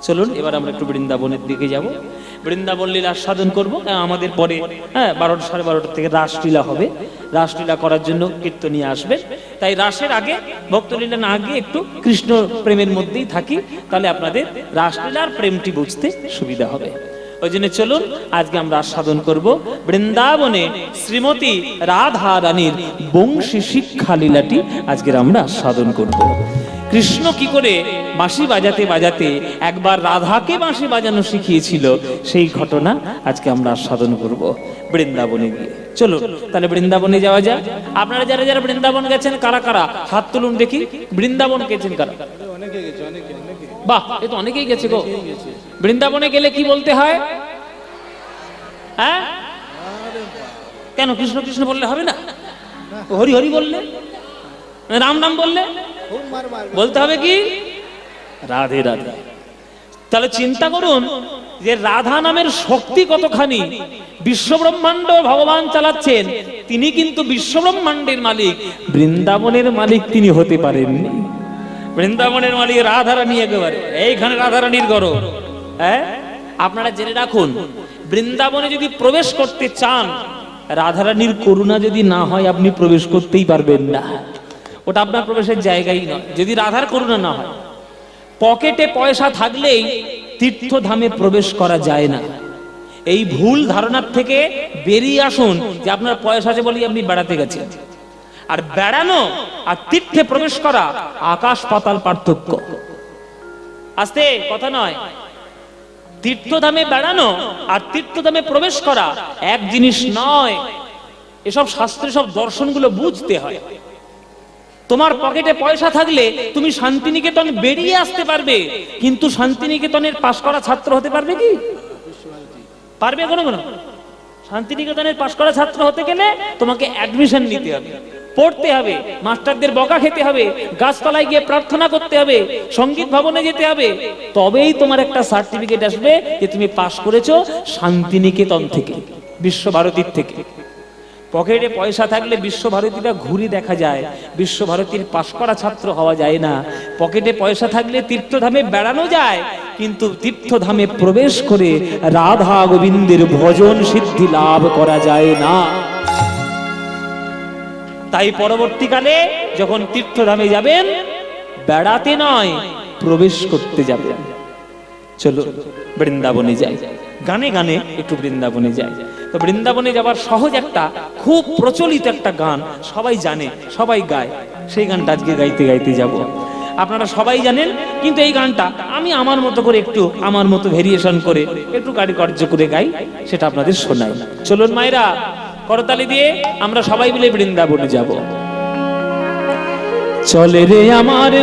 চলুন এবার আমরা একটু বৃন্দাবনের দিকে যাব, বৃন্দাবন লীলা আস্বাদন করবো। আমাদের পরে 12টা সাড়ে 12টা থেকে রাসলীলা হবে, রাসলীলা করার জন্য কীর্তনীয় আসবেন। তাই রাসের আগে, ভক্তলীলা না আগে একটু কৃষ্ণ প্রেমের মধ্যেই থাকি, তাহলে আপনাদের রাসলীলার প্রেমটি বুঝতে সুবিধা হবে। ওই জন্য চলুন আজকে আমরা আস্বাদন করব বৃন্দাবনে শ্রীমতী রাধা রানীর বংশী শিক্ষা লীলাটি আজকে আমরা আস্বাদন করব। কৃষ্ণ কি করে বাঁশি বাজাতে বাজাতে একবার রাধাকে বাঁশি বাজানো শিখিয়েছিল, সেই ঘটনা আজকে আমরা আস্বাদন করব বৃন্দাবনে গিয়ে। চলুন তাহলে বৃন্দাবনে যাওয়া যাক। আপনারা যারা যারা বৃন্দাবন গেছেন কারা কারা হাত তুলুন দেখি। বৃন্দাবন গেছেন কারা? বাহ, এ তো অনেকেই গেছে গো। বৃন্দাবনে গেলে কি বলতে হয়? হ্যাঁ, কেন কৃষ্ণ কৃষ্ণ বললে হবে না? হরি হরি বললে, রাম নাম বললে বলতে হবে কি? রাধে রাধে। তাহলে চিন্তা করুন যে রাধা নামের শক্তি কতখানি। বিশ্বব্রহ্মাণ্ড ভগবান চালাচ্ছেন, তিনি কিন্তু বিশ্বব্রহ্মাণ্ডের মালিক। বৃন্দাবনের মালিক তিনি হতে পারেননি। বৃন্দাবনের মালিক রাধারানী, একেবারে এইখানে রাধারানীর গরব। আপনারা জেনে রাখুন, বৃন্দাবনে যদি প্রবেশ করতে চান, রাধারানীর করুণা যদি না হয় আপনি প্রবেশ করতেই পারবেন না। ওটা আপনার প্রবেশের জায়গাই নয় যদি রাধার করুণা না হয়। পকেটে পয়সা থাকলেই তীর্থধামে প্রবেশ করা যায় না। এই ভুল ধারণার থেকে বেরিয়ে আসুন যে আপনার পয়সা আছে বলেই আপনি বেড়াতে গেছেন। আর বেড়ানো আর তীর্থে প্রবেশ করা আকাশ পাতাল পার্থক্য। আস্তে কথা নয়, তীর্থধামে বেড়ানো আর তীর্থধামে প্রবেশ করা এক জিনিস নয়। এসব শাস্ত্রে সব দর্শনগুলো বুঝতে হয়। তোমার পকেটে পয়সা থাকলে তুমি শান্তিনিকেতন বেরিয়ে আসতে পারবে, কিন্তু শান্তিনিকেতনের পাশ করা ছাত্র হতে পারবে কি? পারবে কোনো কোনো? শান্তিনিকেতনের পাশ করা ছাত্র হতে গেলে তোমাকে অ্যাডমিশন নিতে হবে, পড়তে হবে, মাস্টারদের বকা খেতে হবে, গাছতলায় গিয়ে প্রার্থনা করতে হবে, সঙ্গীত ভবনে যেতে হবে, তবেই তোমার একটা সার্টিফিকেট আসবে যে তুমি পাশ করেছো শান্তিনিকেতন থেকে, বিশ্বভারতীর থেকে। পকেটে পয়সা থাকলে বিশ্বভারতীটা ঘুরে দেখা যায়, বিশ্বভারতীর পাশ করা ছাত্র হওয়া যায় না। পকেটে পয়সা থাকলে তীর্থধামে বেড়ানো যায়, কিন্তু তীর্থধামে প্রবেশ করে রাধা গোবিন্দের ভজন সিদ্ধি লাভ করা যায় না। তাই পরবর্তীকালে যখন তীর্থধামে যাবেন, বেড়াতে নয় প্রবেশ করতে যাবেন। চলো বৃন্দাবনে যাই, গানে গানে একটু বৃন্দাবনে যাই। তো বৃন্দাবনে যাবার সহজ একটা খুব প্রচলিত একটা গান সবাই জানে, সবাই গায়, সেই গানটা আজকে গাইতে গাইতে যাব। আপনারা সবাই জানেন, কিন্তু এই গানটা আমি আমার মতো করে একটু আমার মতো ভেরিয়েশন করে একটু কারিকার্য করে গাই, সেটা আপনাদের শোনাই। চলুন মায়েরা, করতালি দিয়ে আমরা সবাই মিলে বৃন্দাবনে যাব। চলে রে আমার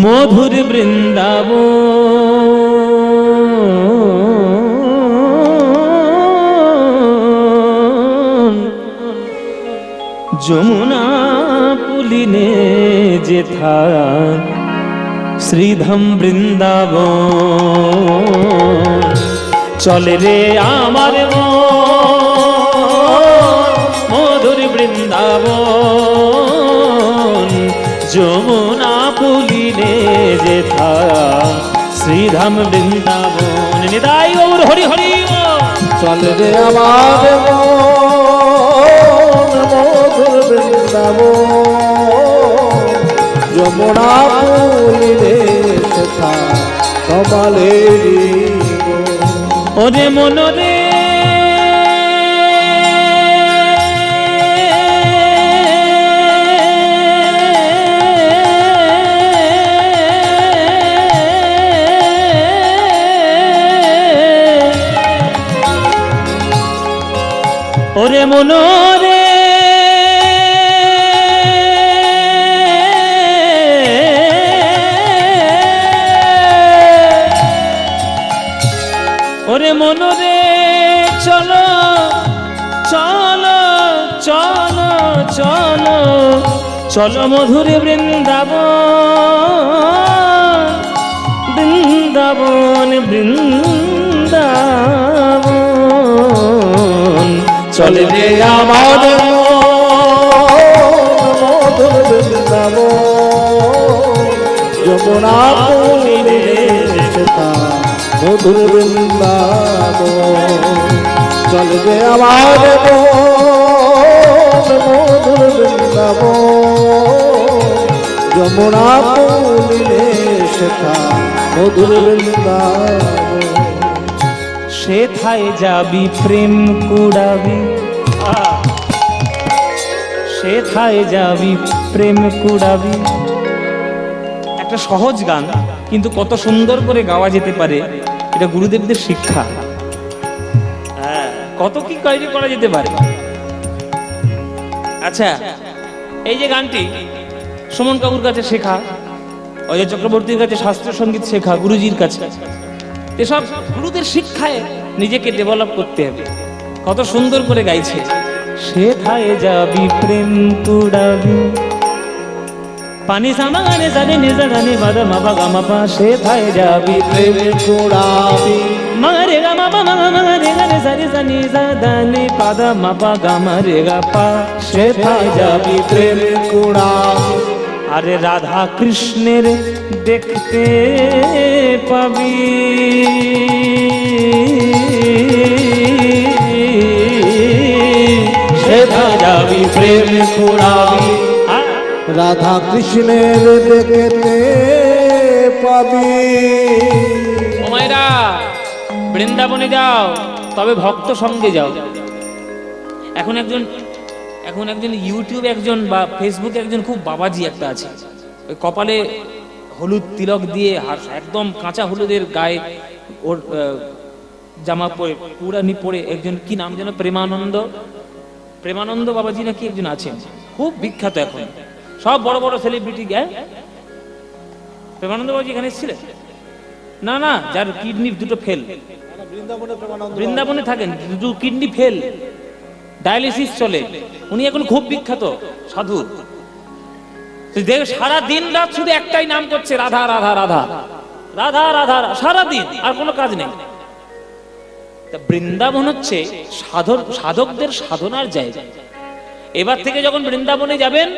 মধুর বৃন্দাবন, যমুনা পুলিনে যেথা শ্রীধাম বৃন্দাবন। চলে রে আমার মধুর বৃন্দাবন, যমুনা পুলিনে যেথা শ্রীধাম বৃন্দাবন। নিতাই গৌর হরি হরি। চলে রে আমার মধুর বৃন্দাবন, যমুনা পুলিনে যেথা কমলেরি। ওরে মনরে ওরে মনরে ওরে মনরে চলো চলো চলো চলো চলো মধুরে বৃন্দাবন, বৃন্দাবন বৃন্দাবন। চলে রে আমার মধুর বৃন্দাবন যমুনা পুলিনে সেথা মধুর বৃন্দাবন চলে রে আমার মধুর বৃন্দাবন যমুনা পুলিনে সেথা মধুর বৃন্দাবন সেথায় যাবি প্রেম কুড়াবি সেথায় যাবি প্রেম কুড়াবি। একটা সহজ গান কিন্তু কত সুন্দর করে গাওয়া যেতে পারে, এটা গুরুদেবদের শিক্ষা। হ্যাঁ, কত কি কাহিনী করা যেতে পারে। আচ্ছা, এই যে গানটি সুমন কাকুর কাছে শেখা, অজয় চক্রবর্তীর কাছে শাস্ত্রীয় সঙ্গীত শেখা, গুরুজির কাছে, এসব গুরুদের শিক্ষায় নিজেকে ডেভেলপ করতে হবে। কত সুন্দর করে গাইছে, সেথায় যাবি প্রেম কুড়াবি পানি সামানে জানে নিজা গানে বাদা মাবা গামা পা সেথায় যাবি প্রেম কুড়াবি মারে গা মাবা মারে গানে সারি জানি জাদানে পাদা মাবা গামা রে গা পা সেথায় যাবি প্রেম কুড়াবি আরে রাধা কৃষ্ণের দেখতে পাবি সেথায় যাবি প্রেম কুড়াবি রাধা কৃষ্ণের দেখতে পাবি। ও মায়েরা, বৃন্দাবনে যাও, তবে ভক্ত সঙ্গে যাও। এখন একজন ইউটিউবে একজন বা ফেসবুকে একজন খুব বাবাজি একটা আছে, ওই কপালে হলুদ তিলক দিয়ে একদম কাঁচা হলুদের গায়ে ওর জামা পরে পুরানি পরে, একজন কি নাম যেন, প্রেমানন্দ বাবাজি নাকি একজন আছেন, খুব বিখ্যাত। এখন সব বড় বড় সেলিব্রিটি গায়ে। প্রেমানন্দ বাবাজি এখানে এসেছিলেন? না না, যার কিডনি দুটো ফেল, বৃন্দাবনে থাকেন, দুটো কিডনি ফেল, ডায়ালিসিস চলে, উনি এখন খুব বিখ্যাত সাধু। দেখ, সারা দিন রাত শুধু একটাই নাম করছে, রাধা রাধা রাধা রাধা রাধা, সারা দিন, আর কোনো কাজ নেই। বৃন্দাবন হচ্ছে সাধকদের সাধনার জায়গা। এবার থেকে যখন বৃন্দাবনে যাবেন,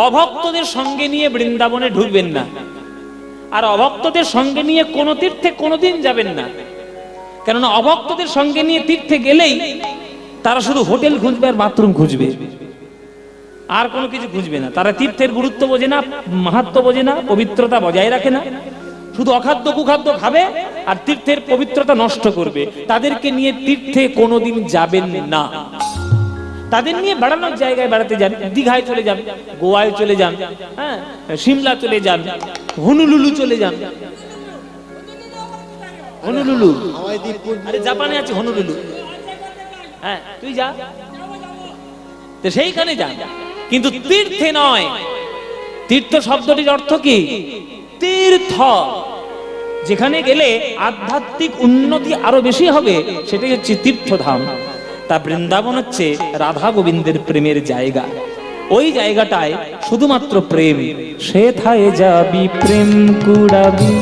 অভক্তদের সঙ্গে নিয়ে বৃন্দাবনে ঢুকবেন না, আর অভক্তদের সঙ্গে নিয়ে কোন তীর্থে কোনোদিন যাবেন না। কেননা অভক্তদের সঙ্গে নিয়ে তীর্থে গেলেই তারা শুধু হোটেল খুঁজবে আর বাথরুম খুঁজবে, আর কোনো কিছু খুঁজবে না। তারা তীর্থের গুরুত্ব বোঝে না, মাহাত্ম্য বোঝে না, পবিত্রতা বজায় রাখে না, শুধু অখাদ্য কুখাদ্য খাবে আর তীর্থের পবিত্রতা নষ্ট করবে। তাদেরকে নিয়ে তীর্থে কোনোদিন যাবেন না। তাদের নিয়ে বেড়ানোর জায়গায় বেড়াতে যান, দীঘায় চলে যান, গোয়ায় চলে যান, হ্যাঁ, সিমলা চলে যান, হনুলুলু চলে যান। হনুলুলু, আরে জাপানে আছে হনুলুলু, হ্যাঁ তুই যা, তো সেইখানে যান, কিন্তু তীর্থে নয়। তীর্থ শব্দটির অর্থ কি? তীর্থ, যেখানে গেলে আধ্যাত্মিক উন্নতি আরো বেশি হবে, সেটাই হচ্ছে তীর্থধাম। তা বৃন্দাবন হচ্ছে রাধা গোবিন্দের প্রেমের জায়গা। ওই জায়গাটায় শুধুমাত্র প্রেম। সেথায় যাবি প্রেম কুড়াবি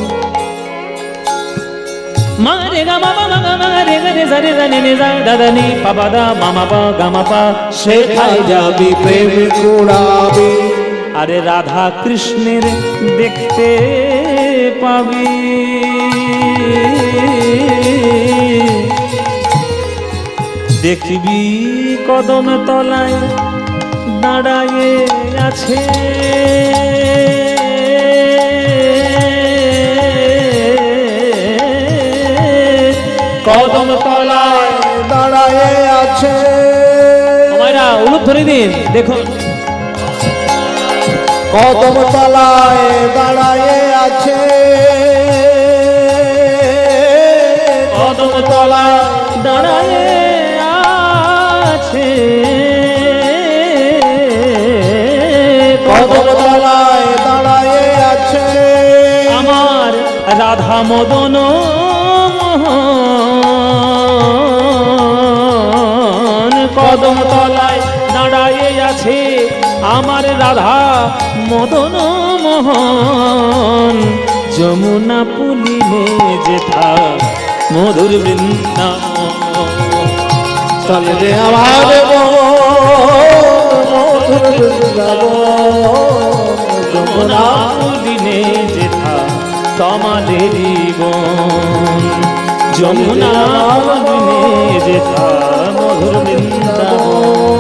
মারে গা মামা গা রে গা রে জারে জানে নে যা দাদা নি পাবা দা মামা পা গামা পা সেথায় যাবি প্রেম কুড়াবি আরে রাধা কৃষ্ণের দেখতে পাবি। দেখবি কদম তলায় দাঁড়ায়ে আছে কদম তলায় দাঁড়ায়ে আছে। আমারা উলুপ ধরে দিন, দেখুন কদম তলায় দাঁড়ায়ে আছে, কদম তলায় দাঁড়ায়ে আছে, কদম তলায় দাঁড়ায়ে আছে আমার রাধা মদন মোহন। কদম তলায় দাঁড়ায়ে আছে আমার রাধা মদন মোহন। যমুনা পুলিনে যেথা মধুর বৃন্দাবন, চল রে আমার মধুর বৃন্দাবন যমুনা দিনে যেথা তোমাদেরই বন যমুনা দিনে যেথা মধুর বৃন্দাবন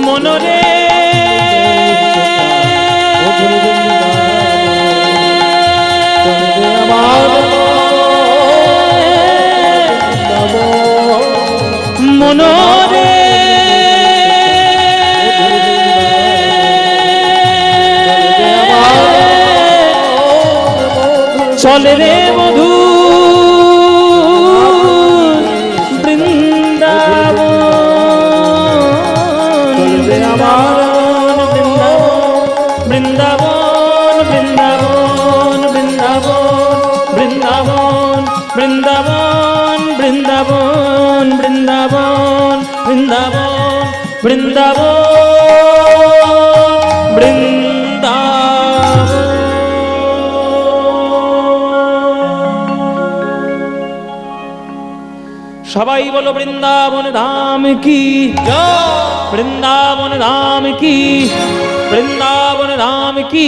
মনরে মনরে চলে রে মধু বৃন্দাবন বৃন্দাবন বৃন্দাবন বৃন্দাবন বৃন্দাবন বৃন্দাবন বৃন্দাবন বৃন্দাবন বৃন্দাবন সবাই বলো বৃন্দাবন ধাম কি বৃন্দাবন ধাম কি বৃন্দাবন ধাম কি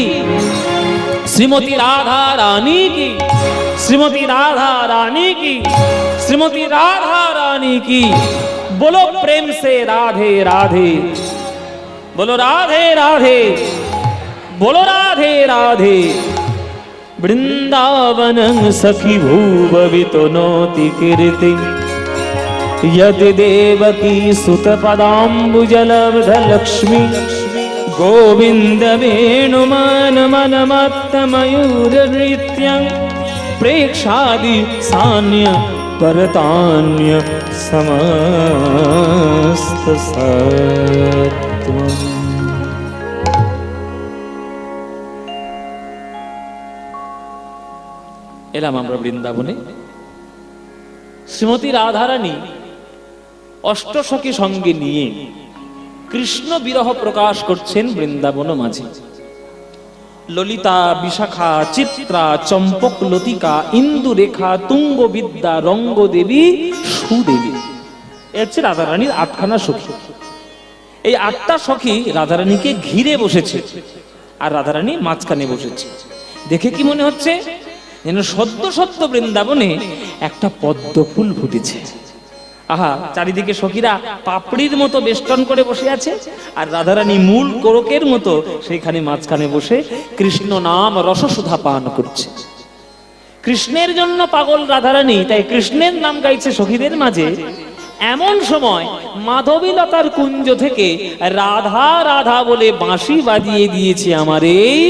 শ্রীমতী রাধা রানী की श्रीमती राधा रानी की श्रीमती राधा रानी की बोलो प्रेम से राधे राधे बोलो राधे राधे बोलो राधे राधे वृंदावन सखी भूभवितो नोति कीर्ति यद देवकी सुत पदाम्बुजलब्ध लक्ष्मी गोविंद वेणुमान मन मत्त मयूर नृत्यं प्रेक्षादि सान्य परतान्य समस्त सत्वम् এলাম আমরা বৃন্দাবনে শ্রীমতী রাধারানী অষ্টসখী সঙ্গে নিয়ে কৃষ্ণ বিরহ প্রকাশ করছেন বৃন্দাবন মাঝে ললিতা বিশাখা চিত্রা চম্পক লতিকা ইন্দুরেখা তুঙ্গ বিদ্যা রঙ্গ দেবী সুদেবী এ হচ্ছে রাধারানীর আটখানা সখী এই আটটা সখী রাধারানীকে ঘিরে বসেছে আর রাধারানী মাঝখানে বসেছে দেখে কি মনে হচ্ছে যেন সদ্য সদ্য বৃন্দাবনে একটা পদ্ম ফুল ফুটেছে আহা চারিদিকে সখীরা পাপড়ির মতো বেষ্টন করে বসে আছে আর রাধারানী মূল কোরকের মতো সেইখানে মাঝখানে বসে কৃষ্ণ নাম রসসুধা পান করছে কৃষ্ণের জন্য পাগল রাধারানী তাই কৃষ্ণের নাম গাইছে সখীদের মাঝে এমন সময় মাধবীলতার কুঞ্জ থেকে রাধা রাধা বলে বাঁশি বাজিয়ে দিয়েছে আমার এই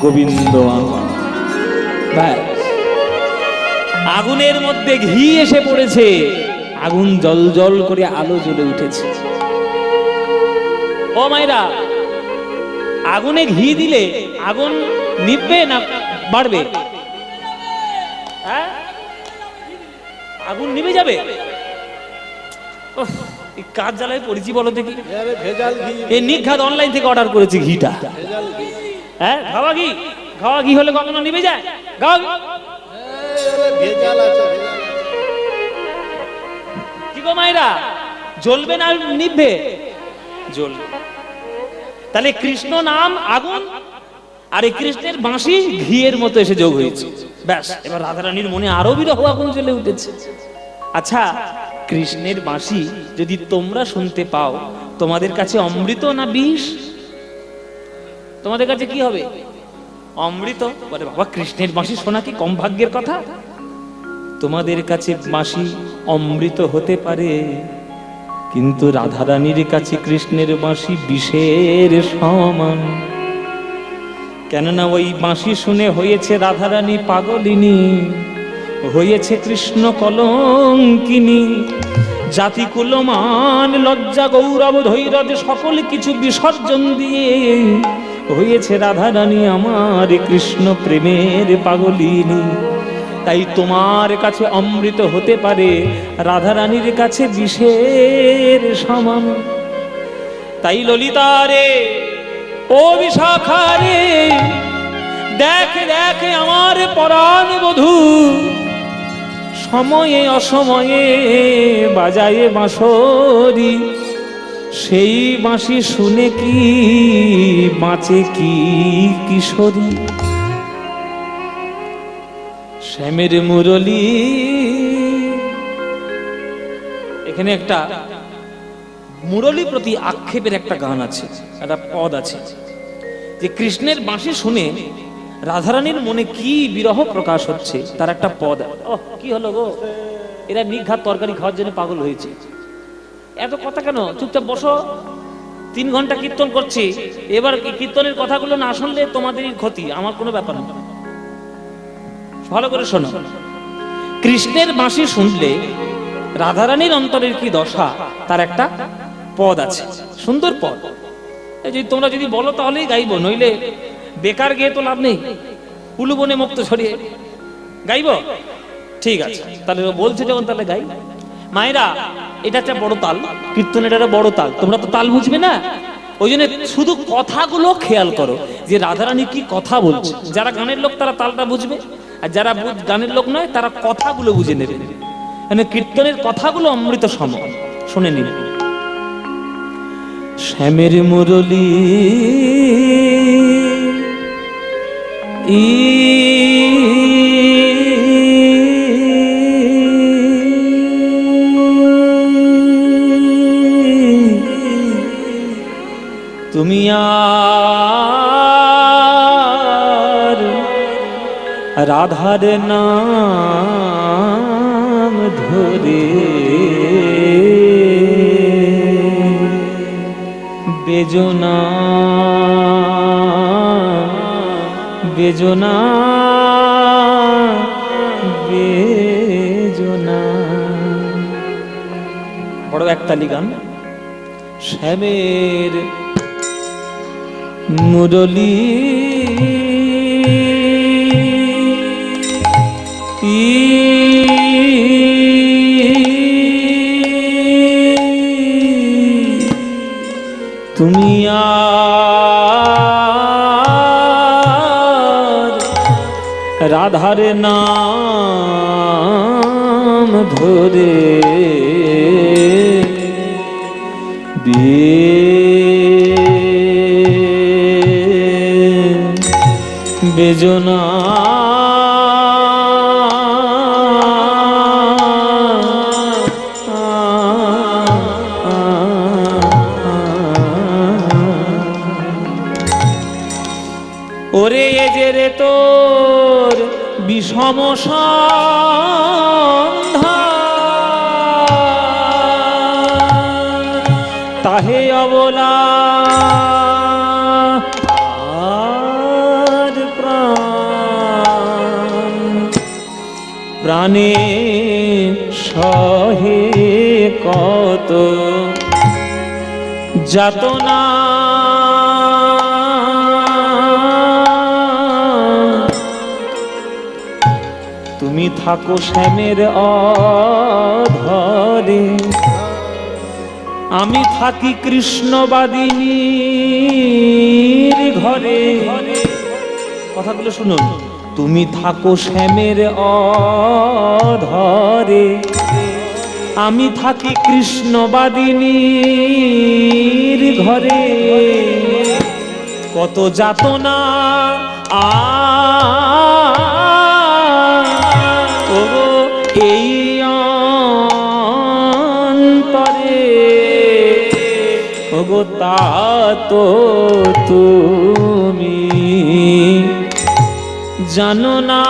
গোবিন্দ আমার আগুনের মধ্যে ঘি এসে পড়েছে আগুন জল জল করে আলো জ্বলে উঠেছে ও মায়েরা আগুনে ঘি দিলে আগুন নিভবে না বাড়বে আগুন নিভে যাবে কাজ জ্বালায় পড়েছি বলো দেখি এই নিঘাত অনলাইন থেকে অর্ডার করেছি ঘিটা হ্যাঁ খাওয়া ঘি হলে কখনো নিভে যায় কি গো মায়েরা জ্বলবে না নিভবে জ্বলবে তাহলে কৃষ্ণ নাম আগুন আর এই কৃষ্ণের বাঁশি ঘিয়ের মতো এসে যোগ হয়েছে ব্যাস এবার রাধারানীর মনে আরো বিরহ আগুন জ্বলে উঠেছে আচ্ছা কৃষ্ণের বাঁশি যদি তোমরা শুনতে পাও তোমাদের কাছে অমৃত না বিষ তোমাদের কাছে কি হবে অমৃত বলে বাবা কৃষ্ণের বাঁশি শোনা কি কম ভাগ্যের কথা তোমাদের কাছে বাঁশি অমৃত হতে পারে কিন্তু রাধারানীর কাছে কৃষ্ণের বাঁশি বিষের সমান কেননা ওই বাঁশি শুনে হয়েছে রাধারানী পাগলিনী হয়েছে কৃষ্ণ কলঙ্কিনী জাতি কুলমান লজ্জা গৌরব ধৈর্য সকল কিছু বিসর্জন দিয়ে হয়েছে রাধারানী আমার কৃষ্ণ প্রেমের পাগলিনী তাই তোমার কাছে অমৃত হতে পারে রাধারানীর কাছে বিষের সমান তাই ললিতা রে ও বিশাখা রে দেখে দেখে আমার পরাণ বধূ সময়ে অসময়ে বাজায় বাঁশরি, সেই বাঁশি শুনে কি বাঁচে কি কিশোরী। শ্যামের মুরলী, এখানে একটা মুরলী প্রতি আক্ষেপের একটা গান আছে, একটা পদ আছে যে কৃষ্ণের বাঁশি শুনে রাধারানীর মনে কি বিরহ প্রকাশ হচ্ছে, তার একটা পদ। ওহ, কি হলো গো, এরা নিঘাত তরকারি খাওয়ার জন্য পাগল হয়েছে, এত কথা কেন, চুপচাপ বসো। 3 ঘন্টা কীর্তন করছি, এবার কীর্তনের কথাগুলো না শুনলে তোমাদেরই ক্ষতি, আমার কোনো ব্যাপার না। ভালো করে শোনো, কৃষ্ণের বাঁশি শুনলে রাধারানীর অন্তরের কি দশা, তার একটা পদ আছে, সুন্দর পদ। এই যে তোমরা যদি বলো তাহলেই গাইবো, নইলে বেকার গিয়ে তো লাভ নেই। উলুবনে মুক্ত ছড়িয়ে গাইবো, ঠিক আছে, তাহলে বলছে যখন তাহলে গাই। মায়েরা, এটা একটা বড় তাল, কীর্তনের একটা বড় তাল, তোমরা তো তাল বুঝবে না, ওই জন্য শুধু কথাগুলো খেয়াল করো যে রাধারানী কি কথা বলছে। যারা গানের লোক তারা তালটা বুঝবে, আর যারা গানের লোক নয় তারা কথাগুলো বুঝে নেবে। মানে কীর্তনের কথাগুলো অমৃত সম, শুনে নিন। শ্যামের মুরলী তুমি আর রাধার নাম ধরে বেজনা বেজনা বেজনা, বড় একতালি গান। শ্যামের মুরলী তুমি আর রাধার নাম ধরে বেজনা ওরে এ যে রে তোর বিষম সন্ধ্যা, তাহে অবলা আর প্রাণে সহে কত যাতনা। তুমি থাকো শ্যামের অধরে, আমি থাকি কৃষ্ণবাদিনীর ঘরে। কথাগুলো শুনুন, তুমি থাকো শ্যামের অধরে, আমি থাকি কৃষ্ণবাদিনীর ঘরে। কত যাতনা এই অন্তরে, ওগো তা তো তুমি জানো না।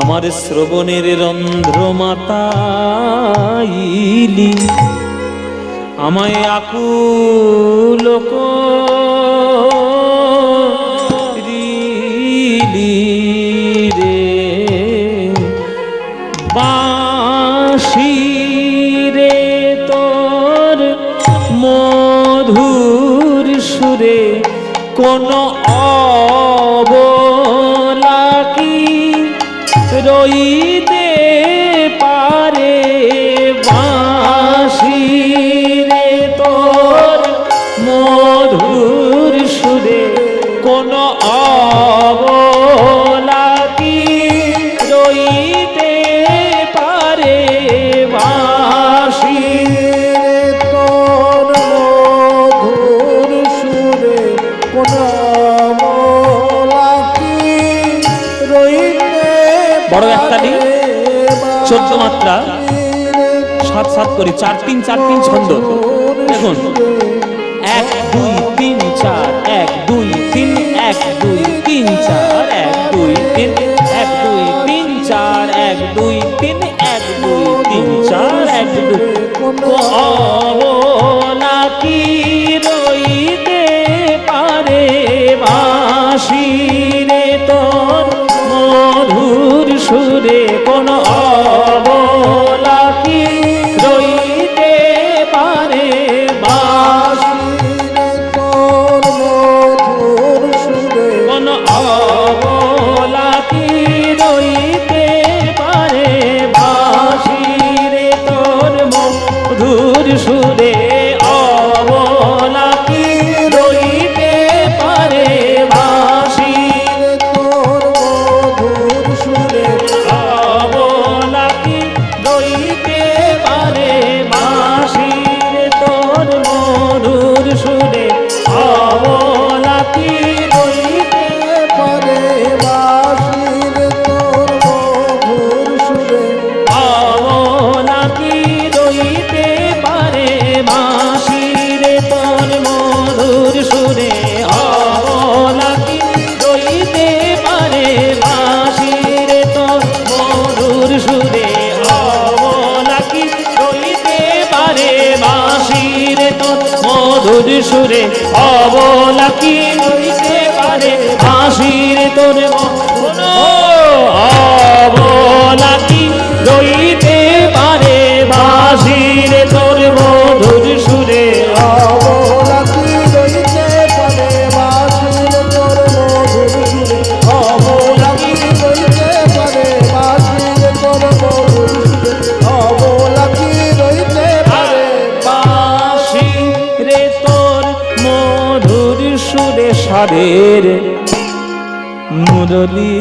আমার শ্রবণের রন্ধ্র মাতাইলি, আমায় আকুল করিলি রে। বাঁশি রে তোর মধুর সুরে কোন অবলা কি রইতে পারে। বাঁশি রে তোর মধুর সুরে কোন বড় একটা দিন 14 মাত্রা 7-7 করে 4-3 4-3 ছন্দ। দেখুন 1 2 3 4 1 2 3 1 2 3 4 1 2 3 1 2 3 4 1 2 3 1 2 3 4 1 2 কোলা কি রইতে পারে বাঁশি রে তোর মধুর সুরে, কোন অবলা কি রইতে পারে বাঁশি কোন অবলা কি রইতে পারে বাঁশি রে তোর মধুর সুরে, অবলা কি রইতে পারে বাঁশি তোর মধুর সুরে, অবলা কি রইতে পারে বাঁশি রে তোর মধুর সুরে, অবলা কি রইতে পারে বাঁশির তোর মধুর সুরে, অবলা কি রইতে পারে বাঁশি রে তোর মধুর সুরে, অবলা কি রইতে পারে বাঁশি রে তোর মধুর সুরে, অবলা কি রইতে পারে বাঁশি রে তোর মধুর সুরে, অবলা কি রইতে পারে বাঁশি রে তোর মধুর, অবলা কি রইতে পারে বাঁশি রে তোর মধুর সুরে, অবলা কি রইতে পারে বাঁশির তোর মধুর সুরে, অবলা কি রইতে পারে বাঁশির তোর মধুর সুরে, অবলা কি রইতে পারে বাঁশি রে তোর মধুর সুরে, সাদের মুরলী।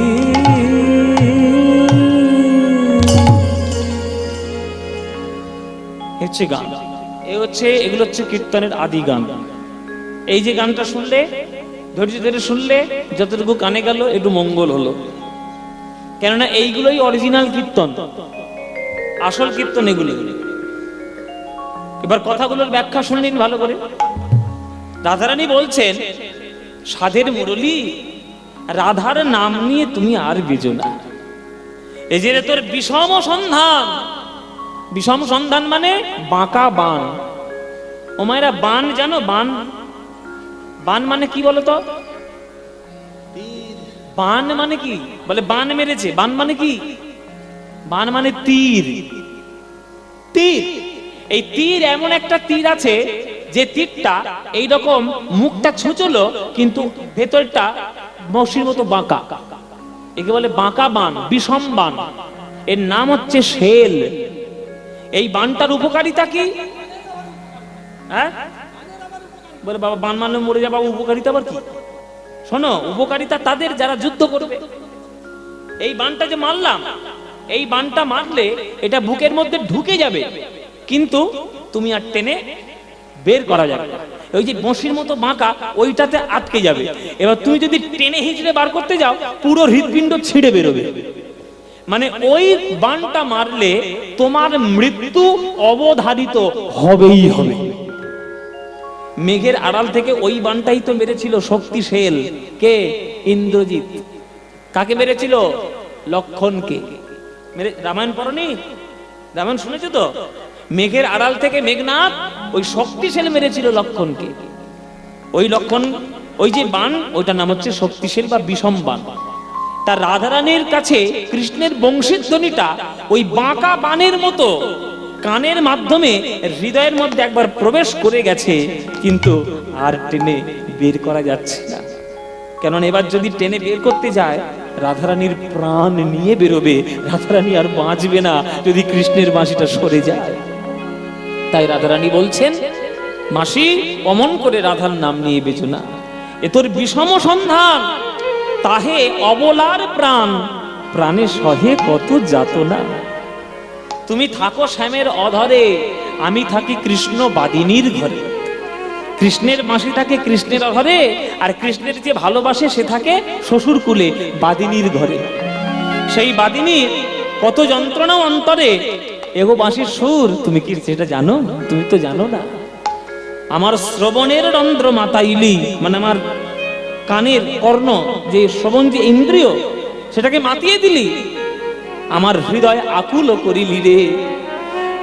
হচ্ছে গান, এগুলো হচ্ছে কীর্তনের আদি গান। এই যে গানটা শুনলে, ধৈর্য ধরে শুনলে, যতটুকু কানে গেল একটু মঙ্গল হলো, কেননা এইগুলোই অরিজিনাল কীর্তন, আসল কীর্তন এগুলো। এবার কথাগুলোর ব্যাখ্যা শুনে নিন ভালো করে। রাধারানী বলছেন, সাধের মুরলী, রাধার নাম নিয়ে তুমি আর বেজো না। এই যে তোর বিষম সন্ধান, বিষম সন্ধান মানে বাঁকা বান। ও মায়েরা, বান জানো? বান, বান মানে কি বলতো? বান মানে কি? বলে বান মেরেছে। বান মানে কি? বান মানে তীর। তীর, এই তীর এমন একটা তীর আছে যে তীরটা এইরকম মুখটা ছুঁচলো কিন্তু ভেতরটা মসির মতো বাঁকা, একে বলে বাঁকা বান, বিষম বান। এর নাম হচ্ছে শেল। এই বানটার উপকারিতা কি? হ্যাঁ বলে বাবা বান মারলে মরে যাবা, উপকারিতা আবার কি? শোনো, উপকারিতা তাদের যারা যুদ্ধ করবে। এই বানটা যে মারলাম, এই বানটা মারলে এটা বুকের মধ্যে ঢুকে যাবে, কিন্তু তুমি আর টেনে বের করা যাবে না। ওই যে বঁশির মতো বাঁকা, ওইটাতে আটকে যাবে। এবার তুমি যদি টেনে হিঁচড়ে বার করতে যাও, পুরো হৃৎপিণ্ড ছিঁড়ে বেরোবে। মানে ওই বানটা মারলে তোমার মৃত্যু অবধারিত হবেই হবে। মেঘের আড়াল থেকে ওই বানটাই তো মেরেছিল শক্তিশীল কে? ইন্দ্রজিৎ। কাকে মেরেছিল? লক্ষণকে। রামায়ণ পড়নি? রামায়ণ শুনেছো তো? মেঘের আড়াল থেকে মেঘনাথ ওই শক্তিশীল মেরেছিল লক্ষণকে। ওই লক্ষণ, ওই যে বান, ওইটার নাম হচ্ছে শক্তিশীল বা বিষম বান। তার রাধারানীর কাছে কৃষ্ণের বংশীধ্বনিটা ওই বাঁকা বানের মতো কানের মাধ্যমে হৃদয়ের মধ্যে একবার প্রবেশ করে গেছে, কিন্তু আর টেনে বের করা যাচ্ছে না। কেননা এবার যদি টেনে বের করতে যায়, রাধারানীর প্রাণ নিয়ে বেরোবে, রাধারানী আর বাঁচবে না যদি কৃষ্ণের বাঁশিটা সরে যায়। তাই রাধারানী বলছেন, মাসি অমন করে রাধার নাম নিয়ে বেজো না, এ তোর বিষম সন্ধান, তাহে অবলার প্রাণ, প্রাণে সহে কত যাতনা। তুমি থাকো শ্যামের অধরে, আমি থাকি কৃষ্ণ বাদিনীর ঘরে। কৃষ্ণের মাসি থাকে কৃষ্ণের অধরে, আর কৃষ্ণের যে ভালোবাসে সে থাকে শ্বশুর কুলে বাদিনীর ঘরে। সেই বাদিনীর কত যন্ত্রণা অন্তরে, এগো বাঁশির সুর তুমি কি সেটা জানো? তুমি তো জানো না। আমার শ্রবণের রন্ধ্র মাতাইলি, মানে আমার কানের কর্ণ, যে শ্রবণ যে ইন্দ্রিয়, সেটাকে মাতিয়ে দিলি, আমার হৃদয় আকুল করিলি রে।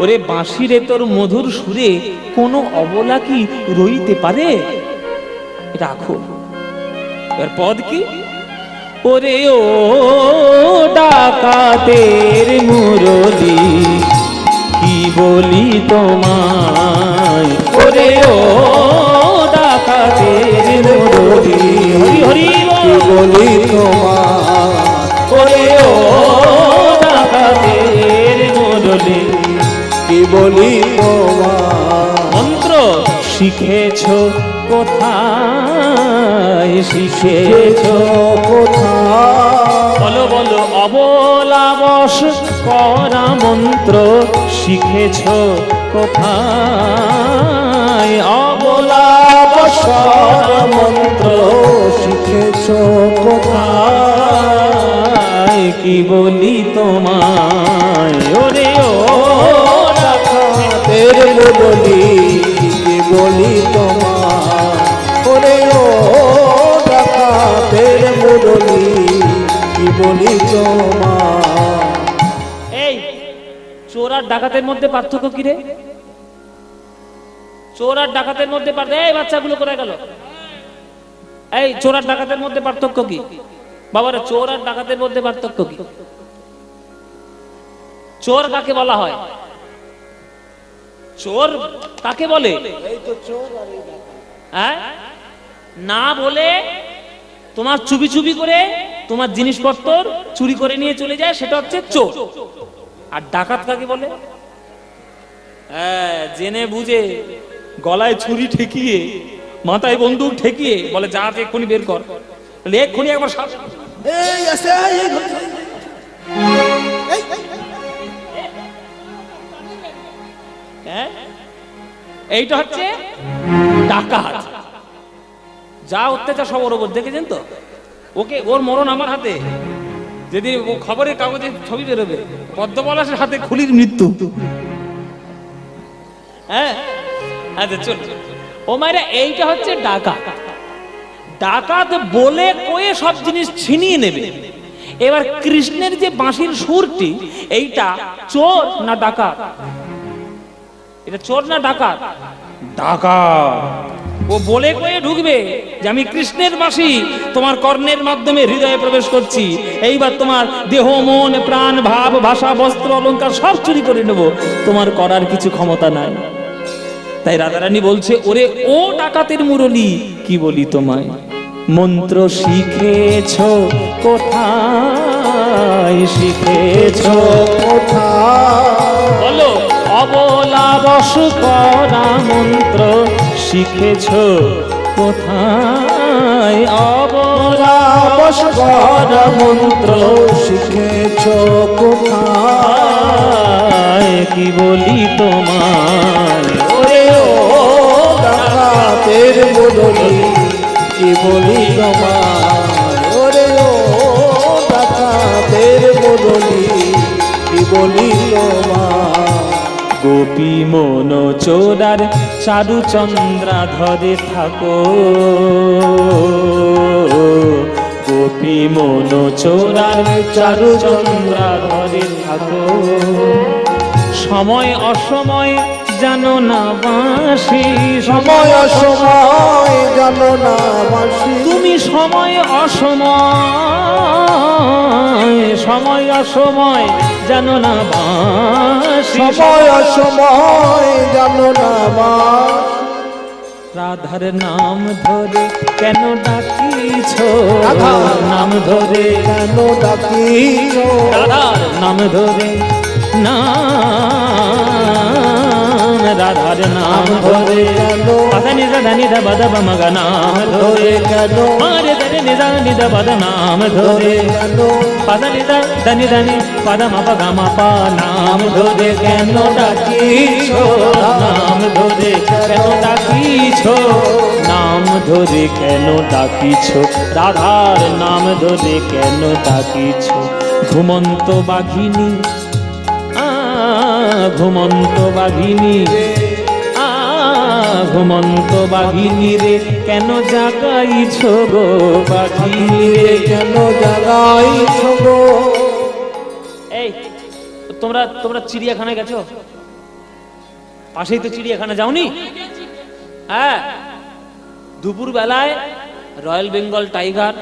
ওরে বাঁশিরে তোর মধুর সুরে কোনো অবলা কি রইতে পারে? এটা আকুল। এর পদ কি? ওরে ও ডাকাতের মুরলি কি বলি তোমায়, ওরে ও ডাকাতের মুরলি, হরি হরি কি বলি তোমার, ওরে ও ডাকাতের মুরলি কি বলি তোমার। মন্ত্র শিখেছ কোথায়, শিখেছ কোথায়, বলো বলো, অবলাবশ করা মন্ত্র শিখেছ কোথায়, অবলাবশ করা মন্ত্র শিখেছ কোথায়, কি বলি তোমায়, ওরে ও ডাকাতের মুরলি কি বলি তোমার, ওরে ও ডাকাতের মুরলি কি বলি তোমার। এই চোর আর ডাকাতের মধ্যে পার্থক্য কি রে? চোর আর ডাকাতের মধ্যে এই বাচ্চাগুলো কোথায় গেল? এই চোর আর ডাকাতের মধ্যে পার্থক্য কি? বাবারা, চোর আর ডাকাতের মধ্যে পার্থক্য কি? চোর কাকে বলা হয়? চোর কাকে বলে? হ্যাঁ, না বলে তোমার চুপি চুপি করে তোমার জিনিসপত্র চুরি করে নিয়ে চলে যায়, সেটা হচ্ছে চোর। আর ডাকাত কাকে বলে? হ্যাঁ, জেনে বুঝে গলায় ছুরি ঠেকিয়ে মাথায় বন্দুক ঠেকিয়ে বলে, যা এক্ষুনি বের কর, এক্ষুনি একবার এই আছে, হ্যাঁ, এইটা হচ্ছে ডাকাত। যা অত্যাচার সব ওর উপর, দেখেছেন তো? ওকে, ওর মরণ আমার হাতে। যদি ও খবরের কাগজে ছবি বেরোবে, পদ্মপলাশের হাতে খুলির মৃত্যু। হ্যাঁ, আচ্ছা চল। ও মায়েরা, এইটা হচ্ছে ডাকাত। ডাকাত বলে কয়ে সব জিনিস ছিনিয়ে নেবে। এবার কৃষ্ণের যে বাঁশির সুরটি, এইটা চোর না ডাকাত? এটা চোর না ডাকাত? ডাকাত। ও বলে কয়ে ঢুকবে যে আমি কৃষ্ণের বাঁশি তোমার কর্ণের মাধ্যমে হৃদয়ে প্রবেশ করছি, এইবার তোমার দেহ মন প্রাণ ভাব ভাষা বস্ত্র অলংকার সব চুরি করে নেব, তোমার করার কিছু ক্ষমতা নাই। তাই রাধারানী বলছে, ওরে ও ডাকাতের মুরলি কি বলি তোমায়, মন্ত্র শিখেছ কোথায়, শিখেছ কোথায়, বলো, অবলাবশ করা মন্ত্র শিখেছ কোথায়, অবলাবশ করা মন্ত্র শিখেছ কোথায়, কি বলি তোমায়, ওরে ও ডাকাতের মুরলি কি বলি তোমার, ওরে ও ডাকাতের মুরলি কি বলি তোমার। গোপী মন চোরার চারু চন্দ্রা ধরে থাকো, গোপী মন চোরার চারু চন্দ্রা ধরে থাকো, সময় অসময় জানো না বাঁশি, সময় অসময় জানো না বাঁশি, তুমি সময় অসময়, সময় অসময় জানো না বাঁশি, সময় অসময় জানো না বাঁশি। রাধার নাম ধরে কেন ডাকিছ, রাধার নাম ধরে কেন ডাকিছ, রাধার নাম ধরে নাম রাধার নাম ধরে ধরে কেন পাধা নিধা ধা নিধা বাধা বা মগা নাম ধরে ধরে কেন মারে ধরে নিধা নিধা বাধা নাম ধরে ধরে কেন পাধা নিধা ধনি ধনি পাধা মাপা গা মাপা নাম ধরে কেন ডাকিছ নাম ধরে কেন ডাকিছ নাম ধরে কেন ডাকিছ রাধার নাম ধরে কেন ডাকিছ ঘুমন্ত বাঘিনী ঘুমন্ত বাঘিনী ঘুমন্ত বাঘিনী রে কেন জাগাইছ গো বাঘিনী রে কেন জাগাইছ গো এই তোমরা তোমরা চিড়িয়াখানায় গেছো? পাশেই তো চিড়িয়াখানা যাওনি? হ্যাঁ, দুপুর বেলায় রয়্যাল বেঙ্গল টাইগার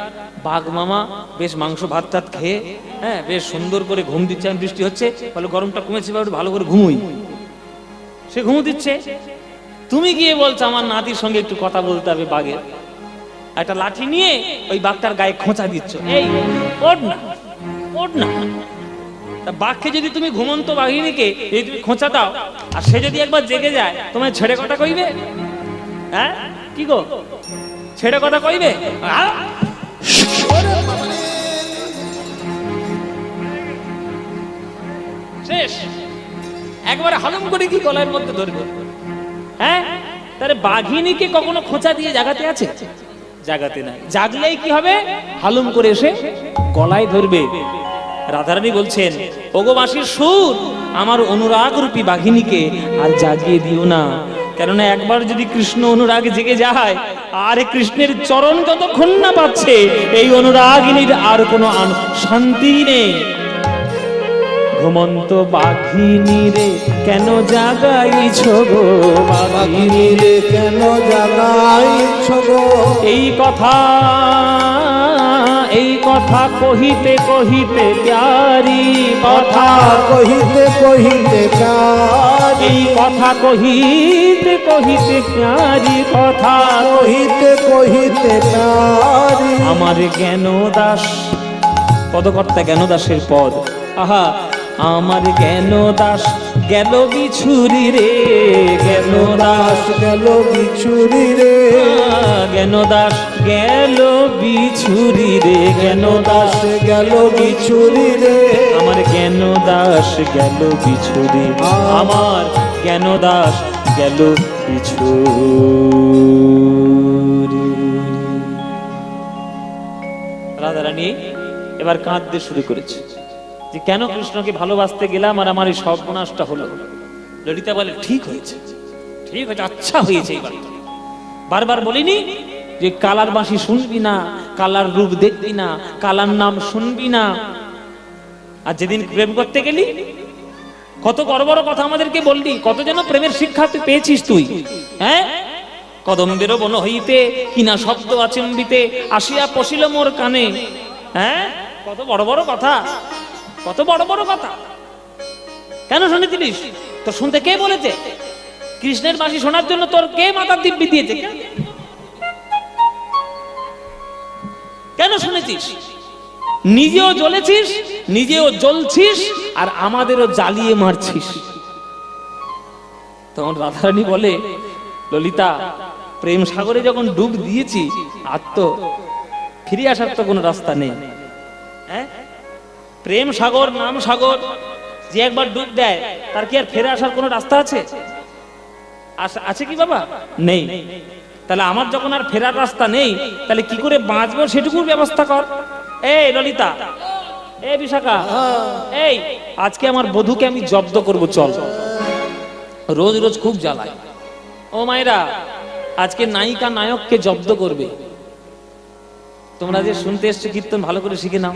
বাঘ মামা বেশ মাংস ভাত টাত খেয়ে, হ্যাঁ, বেশ সুন্দর করে ঘুম দিচ্ছে। বৃষ্টি হচ্ছে, বলে গরমটা কমেছে, একটু ভালো করে ঘুমোই। সে ঘুমো দিচ্ছে, তুমি গিয়ে বলছো আমার নাতির সঙ্গে একটু কথা বলতে হবে। বাঘের একটা লাঠি নিয়ে ওই বাঘটার গায়ে খোঁচা দিচ্ছ, এই ওঠ না, ওঠ না। তা বাঘকে যদি তুমি ঘুমন্ত বাঘিনীকে যদি তুমি খোঁচা দাও, আর সে যদি একবার জেগে যায়, তোমায় ছেড়ে কথা কইবে? হ্যাঁ, কি গো, ছেড়ে কথা কইবে? শেষ, একবারে হালুম করে কি গলার মধ্যে ধরবে? হ্যাঁ, তাহলে বাঘিনীকে কখনো খোঁচা দিয়ে জাগাতে আছে? জাগাতে নাই। জাগলেই কি হবে? হালুম করে এসে গলায় ধরবে। রাধারানী বলছেন, ওগো বাঁশির সুর, আমার অনুরাগ রূপী বাঘিনীকে আর জাগিয়ে দিও না। কেননা একবার যদি কৃষ্ণ অনুরাগে জেগে যায়, আর কৃষ্ণের চরণ যতক্ষণ না পাচ্ছে, এই অনুরাগিনীর আর কোনো শান্তি নেই। ঘুমন্ত বাঘিনী রে কেন জাগাইছ গো বাঘিনী রে কেন জাগাইছ গো এই কথা কহিতে কহিতে প্যারি কথা কহিতে কহিতে প্যারি এই কথা কহিতে কহিতে প্যারি কথা কহিতে কহিতে প্যারি আমার জ্ঞান দাস, পদকর্তা জ্ঞান দাসের পদ। আহা, আমার জ্ঞান দাস গেল বিছুরি রে, জ্ঞান দাস গেল বিছুরি রে জ্ঞান দাস গেল বিছুরি রে, জ্ঞান দাস গেল বিছুরি রে আমার জ্ঞান দাস গেল বিছুরি, আমার জ্ঞান দাস গেল বিছুরি। রাধারানী এবার কাঁদতে শুরু করেছে যে কেন কৃষ্ণকে ভালোবাসতে গেলাম আর আমার এই সর্বনাশটা হলো। ললিতা বলে, ঠিক হয়েছে, ঠিক হয়েছে, আচ্ছা হয়েছে। এইবার বারবার বলিনি যে কালার বাঁশি শুনবি না, কালার রূপ দেখবি না, কালার নাম শুনবি না। আর যেদিন প্রেম করতে গেলি কত বড় বড় কথা আমাদেরকে বললি, কত যেন প্রেমের শিক্ষা তুই পেয়েছিস তুই। হ্যাঁ, কদম্বের বন হইতে কিনা শব্দ আচম্বিতে আসিয়া পশিল মোর কানে। হ্যাঁ, কত বড় বড় কথা, কত বড় বড় কথা। কেন শুনেছিলিস? তোর শুনতে কে বলেছে? কৃষ্ণের বাঁশি শোনার জন্য তোর কে মাথার দিব্যি দিয়েছে? কেন শুনেছিস? নিজেও জ্বলেছিস, নিজেও জ্বলছিস, আর আমাদেরও জ্বালিয়ে মারছিস। তখন রাধারানী বলে, ললিতা, প্রেম সাগরে যখন ডুব দিয়েছি, আর তো ফিরে আসার তো কোনো রাস্তা নেই। হ্যাঁ, প্রেম সাগর, নাম সাগর, যে একবার ডুব দেয় তার কি আর ফিরে আসার কোনো রাস্তা আছে? আছে কি বাবা? নেই। তাহলে আমার যখন আর ফেরার রাস্তা নেই, তাহলে কি করে বাঁচবো সেটুকুর ব্যবস্থা কর। এই ললিতা, এই বিশাখা, এই আজকে আমার বধূকে আমি জব্দ করব, চল। রোজ রোজ খুব জ্বালায়। ও মায়েরা, আজকে নায়িকা নায়ককে জব্দ করবে। তোমরা যে শুনতে এসছো কীর্তন, ভালো করে শিখে নাও,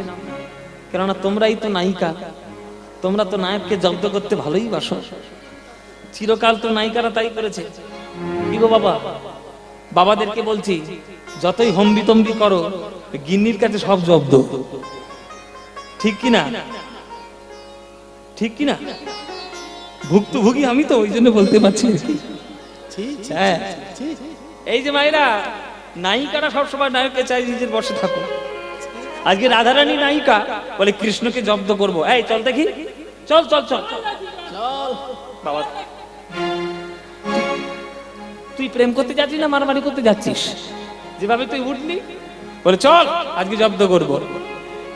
কেননা তোমরাই তো নায়িকা। তোমরা তো নায়ককে জব্দ করতে ভালোই বাসো। চিরকাল তো নায়িকারা তাই করেছে। কি গো বাবা, বাবাদেরকে বলছি, যতই হম্বি তম্বি করো, গিন্নির কাছে সব জব্দ। ঠিক কি না? ঠিক কি না? ভুক্তভোগী আমি তো, ওই জন্য বলতে পারছি। হ্যাঁ, এই যে মায়েরা, নায়িকারা সবসময় নায়ককে চাই নিজের বসে থাকো। আজকে রাধারানী নায়িকা বলে কৃষ্ণকে জব্দ করবো। এই চল দেখি, চল চল চল বাবা। তুই প্রেম করতে যাচ্ছিস না মারামারি করতে যাচ্ছিস? যেভাবে তুই উঠলি, বলে চল আজকে জব্দ করব।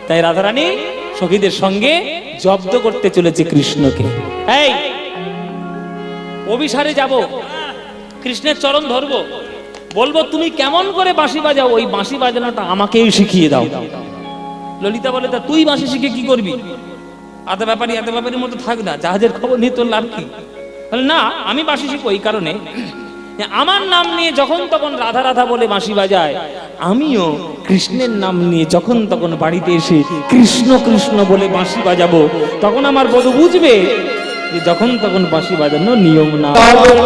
তাই রাধারানী সখীদের সঙ্গে জব্দ করতে চলেছে কৃষ্ণকে। এই অভিসারে যাব, কৃষ্ণের চরণ ধরবো, বলবো তুমি কেমন করে বাঁশি বাজাও, ওই বাঁশি বাজানোটা আমাকেই শিখিয়ে দাও। ললিতা বলে, তা তুই বাঁশি শিখে কি করবি? আধা ব্যাপারীর মতো থাক না, জাহাজের খবর নিয়ে তোর লাভ কি? বলে না, আমি বাঁশি শিখবো এই কারণে, আমার নাম নিয়ে যখন তখন রাধা রাধা বলে বাঁশি বাজায়, আমিও কৃষ্ণের নাম নিয়ে যখন তখন বাড়িতে এসে কৃষ্ণ কৃষ্ণ বলে বাঁশি বাজাবো, তখন আমার বধূ বুঝবে যে যখন তখন বাঁশি বাজানো নিয়ম না।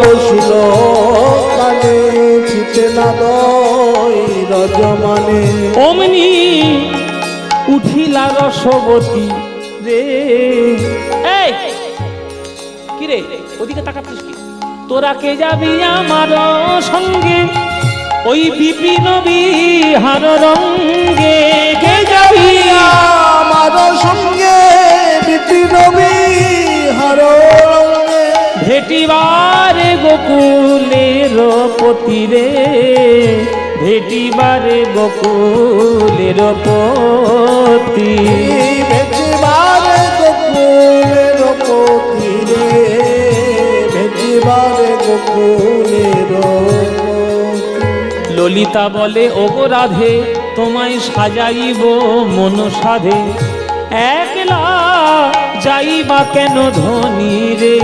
বসিল কানে ছিটে না দই রজমানে, অমনি উঠিলা রসবতী রে। এই কি রে, ওদিকে তাকাচ্ছিস কি? তোরা কে যাবি আমার সঙ্গে ওই বিপিন বিহার রঙ্গে? কে যাবি আমার সঙ্গে বিপিন বিহার রঙ্গে, ভেটিবারে গোকুলের পতি রে, ভেটিবারে গোকুলের পতি। ভেটিবারে গোকুলের পতি রে, ভেটিবারে গোকুলের পতি। ললিতা বলে, ওগো রাধে তোমায় সাজাইব মন সাধে, একলা যাইবা কেন ধনী রে?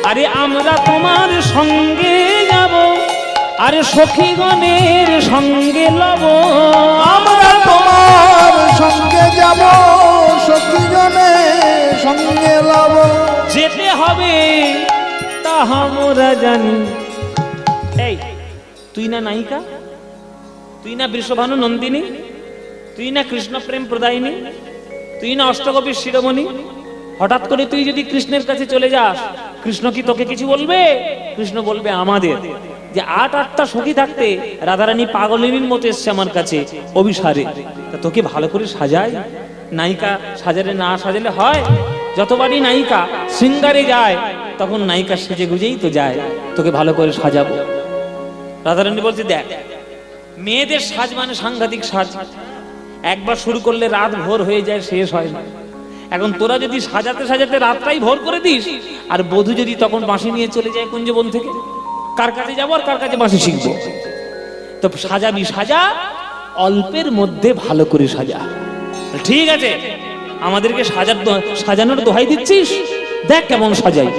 আরে আমরা তোমার সঙ্গে যাব, আরে সখীগণের সঙ্গে লব। আমরা তোমার সঙ্গে যাব, সখীগণের সঙ্গে লব। যেতে হবে তাহা আমরা জানি। এই তুই না নায়িকা, তুই না বৃষভানু নন্দিনী, তুই না কৃষ্ণ প্রেম প্রদায়িনী, তুই না অষ্টকবির শিরোমণি, হঠাৎ করে তুই যদি কৃষ্ণের কাছে চলে যাস, কৃষ্ণ কি তোকে কিছু বলবে? কৃষ্ণ বলবে আমাদের যে আটটা সখী থাকতে রাধারানী পাগলিনীর মতো এসছে আমার কাছে অভিসারে, তা তোকে ভালো করে সাজাই। নায়িকা সাজালে না সাজালে হয়? যতবারই নায়িকা শৃঙ্গারে যায় তখন নায়িকা সেজে গুজেই তো যায়, তোকে ভালো করে সাজাবো। রাধারানী বলছে, দেখ মেয়েদের সাজ মানে সাংঘাতিক সাজ, একবার শুরু করলে রাত ভোর হয়ে যায়, শেষ হয় না। এখন তোরা যদি সাজাতে সাজাতে রাতটাই ভোর করে দিস, আর বধূ যদি তখন বাঁশি নিয়ে চলে যায় কুঞ্জবন থেকে, কার কাছে যাবো আর কার কাছে বাঁশি শিখবো? তো সাজাবি সাজা, অল্পের মধ্যে ভালো করে সাজা। ঠিক আছে, আমাদেরকে সাজানোর দোহাই দিচ্ছিস, দেখ কেমন সাজাই।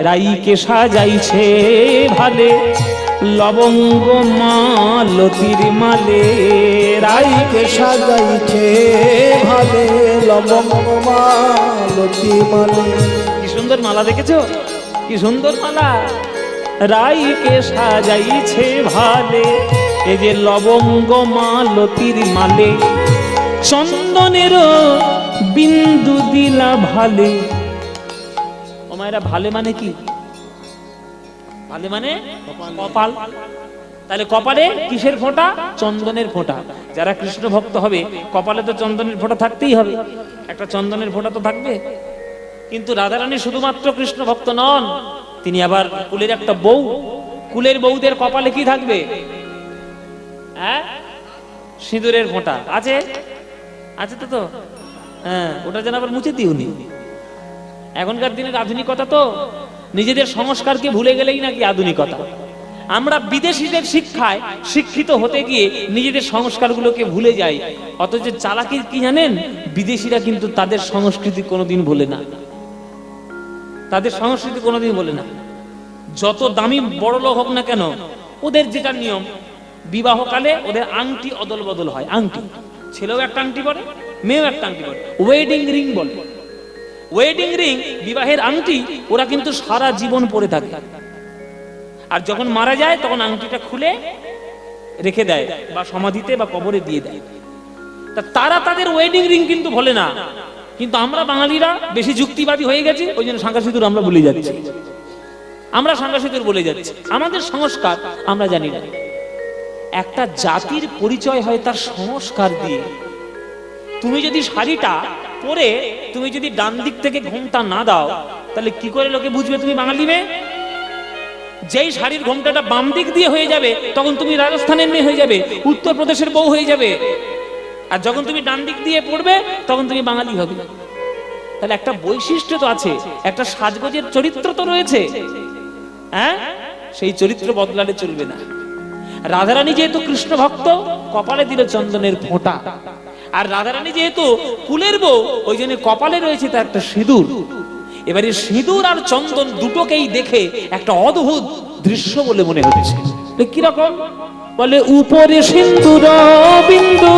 রাইকে সাজাইছে ভালে, লবঙ্গ মালতির মালে। রাইকে সাজাইছে ভালে, লবঙ্গ মালতি মালে। কি সুন্দর মালা দেখেছো, কি সুন্দর মালা। রাইকে সাজাইছে ভালে, এই যে লবঙ্গ মালতির মালে, চন্দনের বিন্দু দিলা ভালে। ও মায়েরা, ভালে মানে কি? ভালে মানে কপাল। তাহলে কপালে কিসের ফোঁটা? চন্দনের ফোঁটা। যারা কৃষ্ণ ভক্ত হবে কপালে তো চন্দনের ফোঁটা থাকতেই হবে, একটা চন্দনের ফোঁটা তো থাকবে। কিন্তু রাধারানী শুধুমাত্র কৃষ্ণ ভক্ত নন, তিনি আবার কুলের একটা বউ। কুলের বউদের কপালে কি থাকবে? হ্যাঁ, সিঁদুরের ফোঁটা আছে, আছে তো তো হ্যাঁ, ওটা যেন আবার মুছে দিওনি। এখনকার দিনের আধুনিকতা তো নিজেদের সংস্কারকে ভুলে গেলেই নাকি আধুনিকতা। আমরা বিদেশিদের শিক্ষায় শিক্ষিত হতে গিয়ে নিজেদের সংস্কারগুলোকে ভুলে যাই। অথচ চালাকি কি জানেন? বিদেশিরা কিন্তু তাদের সংস্কৃতি কোনোদিন ভুলে না, তাদের সংস্কৃতি কোনোদিন বলে না। যত দামি বড় লোক হোক না কেন, ওদের যেটা নিয়ম, বিবাহকালে ওদের আংটি অদল বদল হয়। আংটি, ছেলেও একটা আংটি পরে, মেয়েও একটা আংটি পরে, ওয়েডিং রিং বলে। ওয়েডিং রিং, বিবাহের আংটি, ওরা কিন্তু সারা জীবন পরে থাকে। আর যখন মারা যায় তখন আংটিটা খুলে রেখে দেয়, বা সমাধিতে বা কবরে দিয়ে দেয়। তা তারা তাদের ওয়েডিং রিং কিন্তু ভোলে না। কিন্তু আমরা বাঙালিরা বেশি যুক্তিবাদী হয়ে গেছি, ওই জন্য সাঙ্গা সিঁদুর আমরা ভুলে যাচ্ছি। আমরা সাঙ্গা সিঁদুর বলে যাচ্ছি, আমাদের সংস্কার আমরা জানি না। একটা জাতির পরিচয় হয় তার সংস্কার দিয়ে। তুমি যদি শাড়িটা পরে তুমি যদি ডান দিক থেকে ঘুমটা না দাও, তাহলে কি করে লোকে বুঝবে তুমি বাঙালি মেয়ে? যেই শাড়ির ঘোমটাটা বাম দিক দিয়ে হয়ে যাবে তখন তুমি রাজস্থানের মেয়ে হয়ে যাবে, উত্তরপ্রদেশের বউ হয়ে যাবে। আর যখন তুমি ডান দিক দিয়ে পড়বে তখন তুমি বাঙালি হবে। তাহলে একটা বৈশিষ্ট্য তো আছে, একটা সাজগোজের চরিত্র তো রয়েছে। হ্যাঁ, সেই চরিত্র বদলালে চলবে না। রাধারানী যেহেতু কৃষ্ণ ভক্ত, কপালে দিল চন্দনের ফোঁটা। আর রাধারানী যেহেতু কুলের বউ, ওই জন্য কপালে রয়েছে তার একটা সিঁদুর। এবারে সিঁদুর আর চন্দন দুটোকেই দেখে একটা অদ্ভুত দৃশ্য বলে মনে হচ্ছে। কিরকম? বলে উপরে সিন্দুর বিন্দু,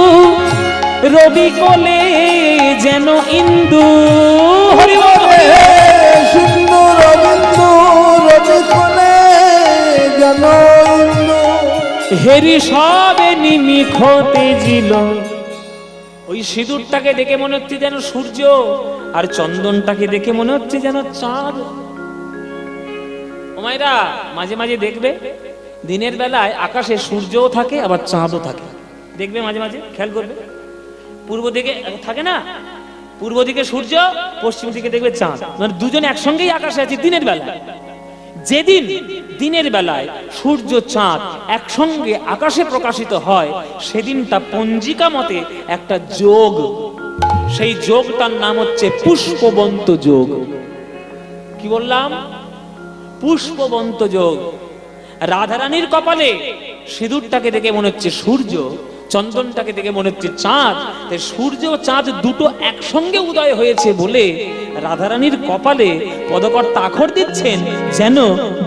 রবি কোলে যেন ইন্দু। হরি বল। সিন্দুর বিন্দু রবি কোলে যেন ইন্দু। হেরি সবে নিমিখতে জিল। ওই সিঁদুরটাকে দেখে মনে হচ্ছে যেন সূর্য, আর চন্দনটাকে দেখে মনে হচ্ছে যেন চাঁদ। ও মায়েরা, মাঝে মাঝে দেখবে দিনের বেলায় আকাশে সূর্যও থাকে আবার চাঁদও থাকে। দেখবে মাঝে মাঝে, খেয়াল করবে। পূর্ব দিকে থাকে না, পূর্ব দিকে সূর্য, পশ্চিম দিকে দেখবে চাঁদ, মানে দুজনে একসঙ্গেই আকাশে আছে দিনের বেলায়। যেদিন দিনের বেলায় সূর্য চাঁদ একসঙ্গে আকাশে প্রকাশিত হয়, সেদিনটা পঞ্জিকা মতে একটা যোগ। সেই যোগটার নাম হচ্ছে পুষ্পবন্ত যোগ। কি বললাম? পুষ্পবন্ত যোগ। রাধারানীর কপালে সিঁদুরটাকে দেখে মনে হচ্ছে সূর্য, চন্দনটাকে দেখে মনে হচ্ছে চাঁদ। তাই সূর্য ও চাঁদ দুটো একসঙ্গে উদয় হয়েছে বলে রাধারানীর কপালে পদকর্তা আখর দিচ্ছেন যেন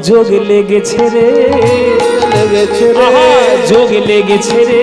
যোগ লেগেছে রে, লেগেছে রে, যোগ লেগেছে রে,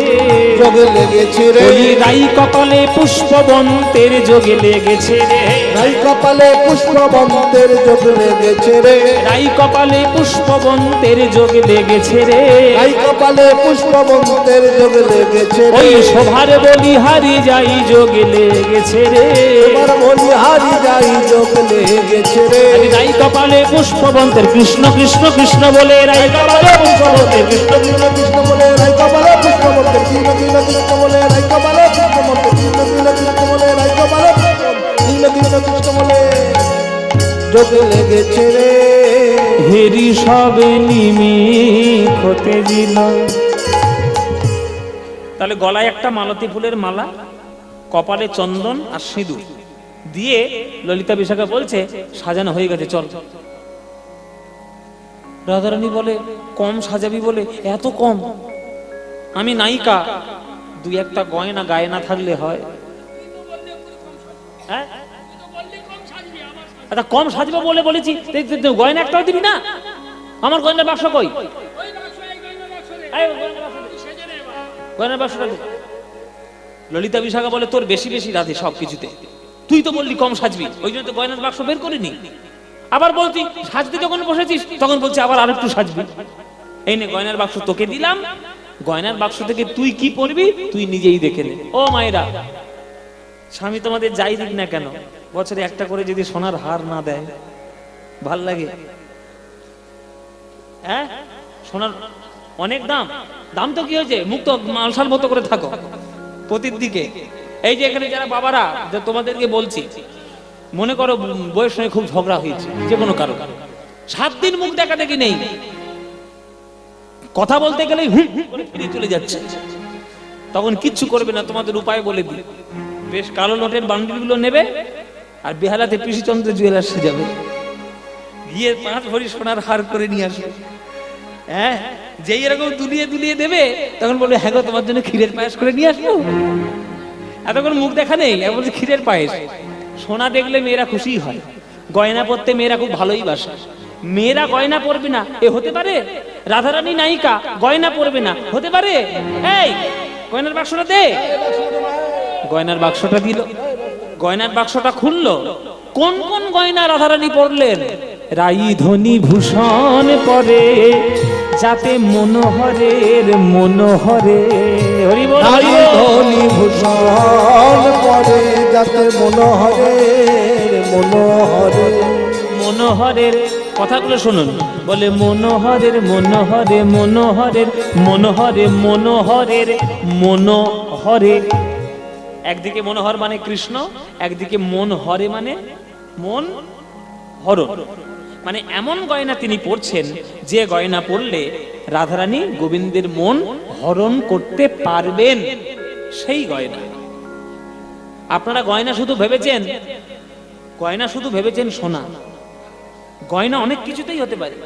যোগ লেগেছে রে। ওই রাই কপালে পুষ্পবন্তের যোগ লেগেছে রে, রাই কপালে পুষ্পবন্তের যোগ লেগেছে রে, রাই কপালে পুষ্পবন্তের যোগ লেগেছে রে, রাই কপালে পুষ্পবন্তের যোগ লেগেছে রে। ওই শোভার বলিহারি যাই যোগ লেগেছে রে, এবার বলি হারি যাই যোগ লেগেছে রে। রাই কপালে পুষ্পবন্তের কৃষ্ণ কৃষ্ণ কৃষ্ণ বলে রাই কপালে পুষ্পবন্তের কৃষ্ণ কৃষ্ণ কৃষ্ণ বলে রাই কপালে পুষ্পবন্তের, কৃষ্ণ কৃষ্ণ কৃষ্ণ বলে রাই কপালে পুষ্পবন্তের, কৃষ্ণ কৃষ্ণ কৃষ্ণ বলে রাই কপালে কৃষ্ণ কৃষ্ণ কৃষ্ণ বলে যোগ লেগেছে রে। হেরি সবে নিমিখতে জিল। তাহলে গলায় একটা মালতী ফুলের মালা, কপালে চন্দন আর সিঁদুর দিয়ে ললিতা বিশাখা বলছে সাজানো হয়ে গেছে, চল। রাধারানী বলে কম সাজাবি বলে এত কম? আমি নায়িকা, দুই একটা গয়না গায়ে না থাকলে হয়? হ্যাঁ, আচ্ছা কম সাজবো বলে বলেছি, গয়না একটাও দিবি না? আমার গয়নার বাক্স কই? গয়নার বাক্সটা দে। ললিতা বিশাখা বলে তোর বেশি বেশি রাধে সব কিছুতে, তুই তো বললি কম সাজবি, ওই জন্য তো গয়নার বাক্স বের করিনি। আবার বলছি সাজতে যখন বসেছিস তখন বলছি আবার আরেকটু সাজবি। এই নে গয়নার বাক্স তোকে দিলাম, গয়নার বাক্স থেকে তুই কি পরবি তুই নিজেই দেখে নে। ও মায়েরা, স্বামী তোমাদের যাই দিক না কেন, বছরে একটা করে যদি সোনার হার না দেয় ভাল লাগে? হ্যাঁ, সোনার অনেক দাম। দাম তো কি হয়েছে, মুখ তো মালসার মতো করে থাকো প্রতির দিকে। এই যে এখানে যারা বাবারা, তোমাদেরকে বলছি, মনে করো বউয়ের সঙ্গে খুব ঝগড়া হয়েছে, যে কোনো কারো 7 দিন মুখ দেখা দেখি নেই, কথা বলতে গেলেই ফিরে চলে যাচ্ছে, তখন কিচ্ছু করবে না, তোমাদের উপায় বলে দিই। বেশ কালো নোটের বান্ডিলগুলো নেবে আর বেহালাতে পিসিচন্দ্র জুয়েলার্সে যাবে, গিয়ে 5 ভরি সোনার হার করে নিয়ে আসবে। হ্যাঁ, যেই এরকম দুলিয়ে দুলিয়ে দেবে তখন বলবে হ্যাঁ গো তোমার জন্য ক্ষীরের পায়েস করে নিয়ে আসবো। এতক্ষণ মুখ দেখা নেই, বলছে ক্ষীরের পায়েস। সোনা দেখলে মেয়েরা খুশি হয়, গয়না পরতে মেয়েরা খুব ভালোই বাসে। মেয়েরা গয়না পরবে না এ হতে পারে? রাধারানী নায়িকা গয়না পরবে না হতে পারে? এই গয়নার বাক্সটা দে। গয়নার বাক্সটা দিল, গয়নার বাক্সটা খুললো। কোন কোন গয়না রাধারানী পরলেন? রাই ধনী ভূষণ পরে যাতে মনোহরের মনোহরে, হরি বল হরি বল। ধনী ভূষণ পরে যাতে মনোহরের মনোহরে, মনোহরের কথাগুলো শুনুন, বলে মনোহরের মনোহরে মনোহরের মনোহরে মনোহরের মনোহরে। একদিকে মনোহর মানে কৃষ্ণ, একদিকে মন হরে মানে মন হরণ। মানে এমন গয়না তিনি পরছেন যে গয়না পরলে রাধারানী গোবিন্দের মন হরণ করতে পারবেন, সেই গয়না। আপনারা গয়না শুধু ভেবেছেন সোনা। গয়না অনেক কিছুতেই হতে পারে,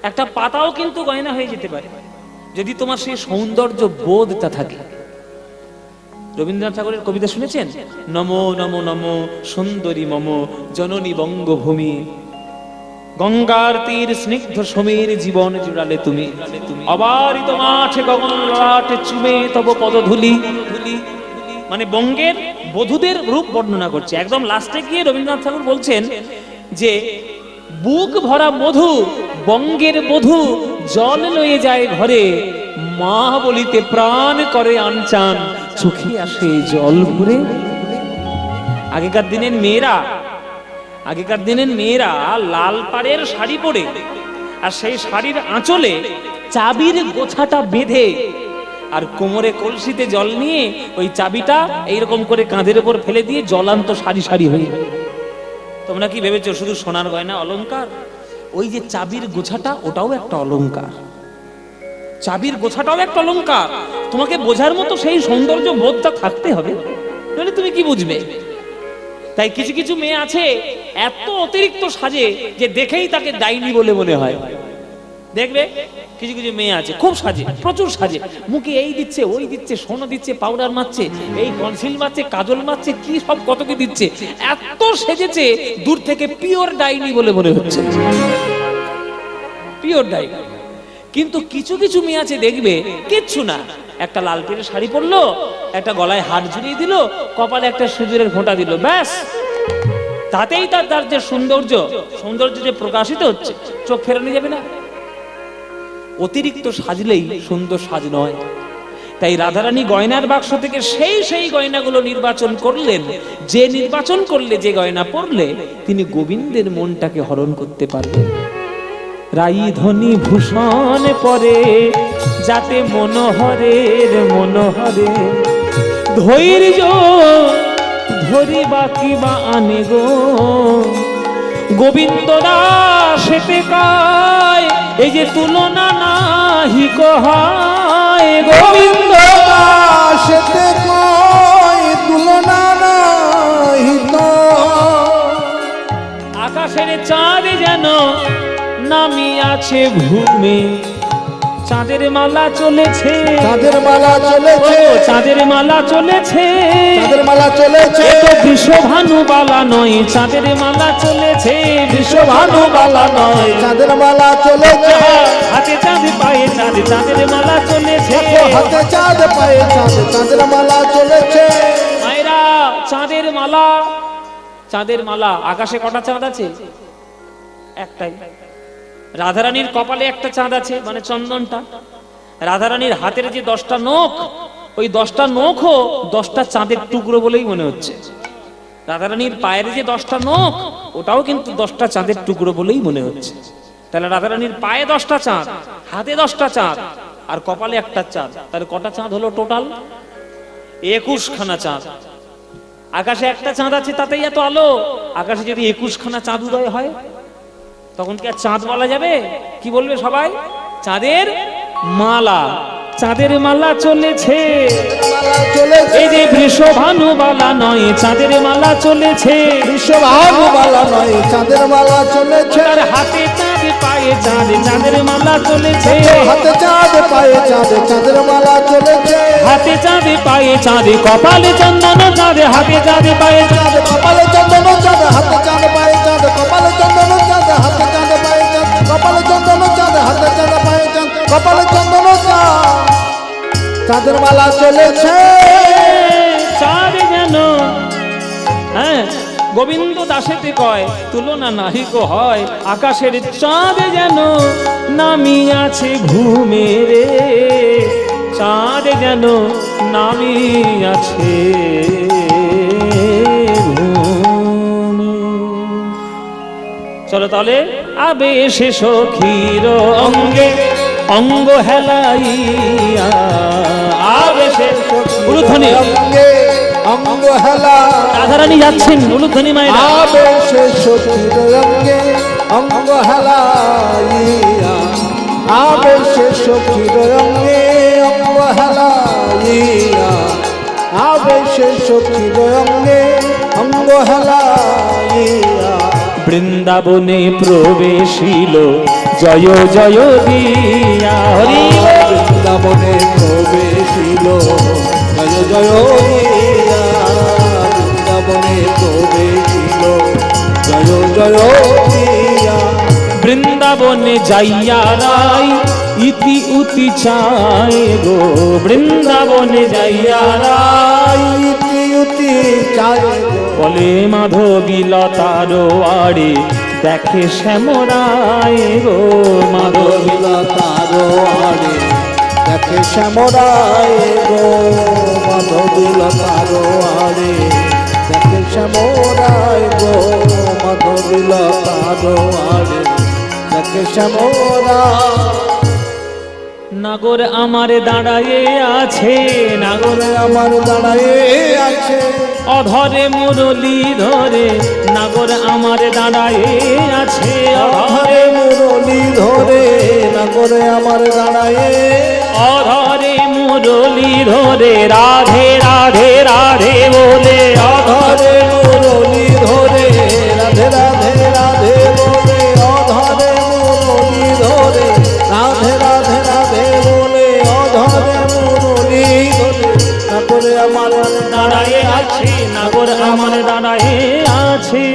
একটা পাতাও কিন্তু গয়না হয়ে যেতে পারে যদি তোমার সেই সৌন্দর্য বোধটা থাকে। রবীন্দ্রনাথ ঠাকুরের কবিতা শুনেছেন? নমো নমো নমো সুন্দরী মম জননী বঙ্গভূমি, গঙ্গার তীর স্নিগ্ধ সমীর জীবন জুড়ালে তুমি, অবারিত মাঠে গগন ললাটে চুমে তব পদধূলি। মানে বঙ্গের বধূদের রূপ বর্ণনা করছে। একদম লাস্টে গিয়ে রবীন্দ্রনাথ ঠাকুর বলছেন যে বুক ভরা মধু বঙ্গের বধূ জল লয়ে যায় ঘরে, মা বলিতে প্রাণ করে আনচান চোখে আসে জল ভরে। আগেকার দিনের মেয়েরা লাল পাড়ের শাড়ি পরে, আর সেই শাড়ির আঁচলে চাবির গোছাটা বেঁধে, আর কোমরে কলসিতে জল নিয়ে ওই চাবিটা এইরকম করে কাঁধের উপর ফেলে দিয়ে জলান্ত সারি সারি হয়ে। তোমরা কি ভেবেছো শুধু সোনার গয়না অলংকার? ওই যে চাবির গোছাটা, ওটাও একটা অলংকার। চাবির গোছাটাও একটা অলংকার। তোমাকে বোঝার মতো সেই সৌন্দর্য বোধটা থাকতে হবে, নইলে তুমি কি বুঝবে? তাই কিছু কিছু মেয়ে আছে এত অতিরিক্ত সাজে যে দেখেই তাকে ডাইনি বলে মনে হয়। দেখবে কিছু কিছু মেয়ে আছে খুব সাজে, প্রচুর সাজে, মুখে এই দিচ্ছে ওই দিচ্ছে, সোনা দিচ্ছে, পাউডার মারছে, এই কনসিল মারছে, কাজল মারছে, কি সব কত কি দিচ্ছে, এত সেজেছে দূর থেকে পিওর ডাইনি বলে মনে হচ্ছে, পিওর ডাইনি। কিন্তু কিছু কিছু মেয়ে আছে দেখবে কিচ্ছু না, একটা লাল পেরে শাড়ি পরলো, একটা গলায় হার ঝুলিয়ে দিল, কপালে একটা সিঁদুরের ফোঁটা দিল, ব্যাস তাতেই তার যে সৌন্দর্য যে প্রকাশিত হচ্ছে, চোখ ফেরানো যাবে না। অতিরিক্ত সাজলেই সুন্দর সাজ নয়। তাই রাধারানী গয়নার বাক্স থেকে সেই গয়নাগুলো নির্বাচন করলেন, যে নির্বাচন করলে, যে গয়না পরলে তিনি গোবিন্দের মনটাকে হরণ করতে পারবেন। রাই ধনী ভূষণ পরে যাতে মনোহরের মনোহরে, ধৈর্য ধরি বাকি বা আনে গো, গোবিন্দ দাসেতে কয় এই যে তুলনা নাহি কহায়, গোবিন্দ দাসেতে কয় তুলনা নাহি কয়। আকাশের চাঁদ যেন নামি আছে ভূমে, চাঁদের মালা চলেছে, চাঁদের মালা চলেছে, চাঁদের মালা চলেছে, চাঁদের মালা চলেছে, বিশ্বভানু বালা নয়, চাঁদের মালা চলেছে, বিশ্বভানু বালা নয়, চাঁদের মালা চলেছে, হাতে চাঁদ পায়ে চাঁদ, চাঁদের মালা চলেছে, হাতে চাঁদ পায়ে চাঁদ, চাঁদের মালা চলেছে। মায়েরা চাঁদের মালা, চাঁদের মালা। আকাশে কটা চাঁদ আছে? একটাই। রাধারানীর কপালে একটা চাঁদ আছে, মানে চন্দনটা। রাধারানীর হাতের যে 10টা নখ, ওই 10টা নখও 10টা চাঁদের টুকরো বলেই মনে হচ্ছে। রাধারানীর পায়ের যে 10টা নখ, ওটাও কিন্তু 10টা চাঁদের টুকরো বলেই মনে হচ্ছে। তাহলে রাধারানীর পায়ে 10টা চাঁদ, হাতে 10টা চাঁদ, আর কপালে একটা চাঁদ, তাহলে কটা চাঁদ হলো টোটাল? 21খানা চাঁদ। আকাশে একটা চাঁদ আছে, তাতেই এত আলো। আকাশে যদি 21খানা চাঁদ উদয় হয়, তখন কি আর চাঁদ বলা যাবে? কি বলবে সবাই? চাঁদের মালা, চাঁদের মালা চলেছে, এই যে বৃষভানু বালা নয়, চাঁদের মালা চলেছে, বিশ্বভানু বালা নয়, চাঁদের মালা চলেছে, তার হাতে চাঁদ পায়ে চাঁদ, চাঁদের মালা চলেছে, হাতে চাঁদ পায়ে চাঁদ, চাঁদের মালা চলেছে, হাতে চাঁদ পায়ে চাঁদ, কপালে চন্দন চাঁদ, হাতে চাঁদ পায়ে চাঁদ, কপালে চন্দন চাঁদ, হাতে চাঁদ পায়ে চাঁদ, কপালে চন্দন চাঁদ, হাতে চাঁদ পায়ে চাঁদ, কপালে চন্দন চাঁদ, হাতে চাঁদ পায়ে চাঁদ, কপালে চন্দন চাঁদ, চাঁদের মালা চলেছে। চাঁদ যেন, হ্যাঁ, গোবিন্দ দাসেতে কয় তুলনা নাহি কো হয়, আকাশের চাঁদ যেন নামি আছে ঘুমে রে, চাঁদ যেন নামি আছে ঘুমে। চলো তাহলে আবেশে সখীর অঙ্গে অঙ্গ হেলাইয়া, আবেশে উলুধ্বনি অঙ্গে অঙ্গ হেলা, রাধারানী যাচ্ছেন উলুধ্বনি মায়েরা, আবেশে সখীর অঙ্গে অঙ্গ হেলাইয়া আবেশে সখীর অঙ্গে অঙ্গ হেলাইয়া আবেশে সখীর অঙ্গে অঙ্গ হেলাইয়া বৃন্দাবনে প্রবেশিল জয় জয় দিয়া হরি বৃন্দাবনে প্রবেশিল জয় জয় দিয়া বৃন্দাবনে প্রবেশিল জয় জয় দিয়া বৃন্দাবনে যাইয়া রাই ইতি উতি চায় গো বৃন্দাবনে যাইয়া রাই ইতি উতি চায় গো বলে মাধবী লতার আড়ে দেখে শ্যামরায় গো মাধবী মাধবীলতার আড়ে দেখে শ্যামরায় গো মাধবীলতার আড়ে দেখে শ্যামরায় গো মাধবীলতার আড়ে দেখে শ্যামরায় নাগর আমার দাঁড়ায়ে আছে নাগর আমার দাঁড়ায়ে আছে অধরে মুরলি ধরে নাগর আমার দাঁড়ায়ে আছে অধরে মুরলি ধরে নাগরে আমার দাঁড়ায়ে অধরে মুরলি ধরে রাধে রাধে রাধে বলে অধরে মুরলি ধরে রাধে রাধে রাধে বলে অধরে মুরলি ধরে রাধে রাধে রাধে বলে অধরে মুরলি ধরে নাগরে আমার দাঁড়ায়ে আছে নাগর আমার দাঁড়ায়ে আছে